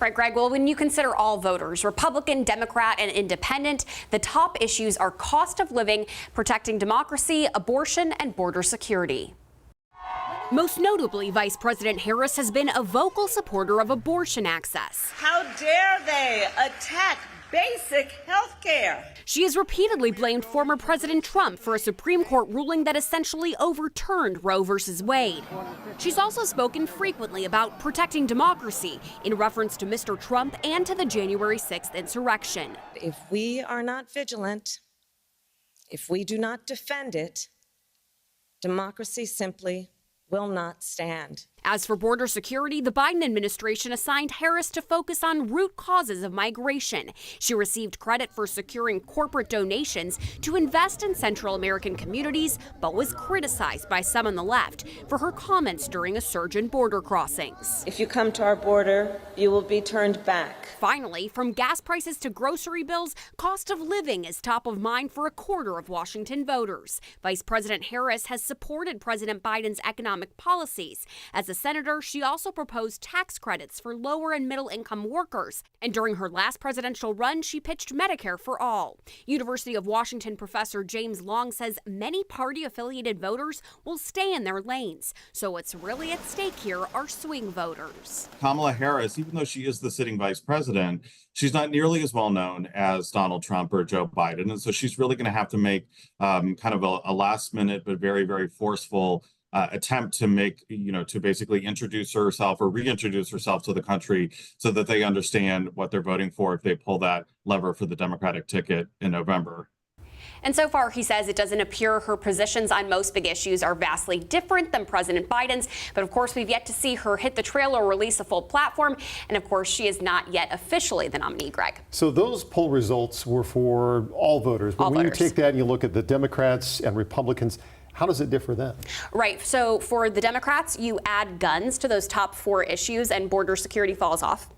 Right, Greg. Well, when you consider all voters, Republican, Democrat, and Independent, the top issues are cost of living, protecting democracy, abortion, and border security. Most notably, Vice President Harris has been a vocal supporter of abortion access. How dare they attack basic health care? She has repeatedly blamed former President Trump for a Supreme Court ruling that essentially overturned Roe v. Wade. She's also spoken frequently about protecting democracy in reference to Mr. Trump and to the January 6th insurrection. If we are not vigilant, if we do not defend it, democracy simply will not stand. As for border security, the Biden administration assigned Harris to focus on root causes of migration. She received credit for securing corporate donations to invest in Central American communities, but was criticized by some on the left for her comments during a surge in border crossings. If you come to our border, you will be turned back. Finally, from gas prices to grocery bills, cost of living is top of mind for a quarter of Washington voters. Vice President Harris has supported President Biden's economic policies. As a senator, she also proposed tax credits for lower and middle income workers. And during her last presidential run, she pitched Medicare for all. University of Washington professor James Long says many party-affiliated voters will stay in their lanes. So what's really at stake here are swing voters. Kamala Harris, even though she is the sitting vice president, she's not nearly as well known as Donald Trump or Joe Biden. And so she's really going to have to make kind of a last minute, but very, very forceful attempt to make, to basically introduce herself or reintroduce herself to the country so that they understand what they're voting for if they pull that lever for the Democratic ticket in November. And so far, he says it doesn't appear her positions on most big issues are vastly different than President Biden's. But of course, we've yet to see her hit the trail or release a full platform. And of course, she is not yet officially the nominee, Greg. So those poll results were for all voters. But when you take that and you look at the Democrats and Republicans, how does it differ then? Right. So for the Democrats, you add guns to those top four issues and border security falls off.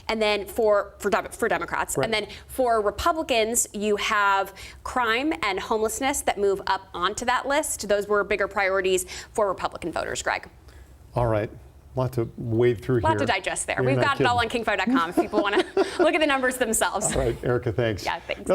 And then for Democrats. Right. And then for Republicans, you have crime and homelessness that move up onto that list. Those were bigger priorities for Republican voters, Greg. All right. A lot to wade through here. A lot to digest there. We've got it all on kingfo.com if people want to look at the numbers themselves. All right, Erica, thanks. Yeah, thanks.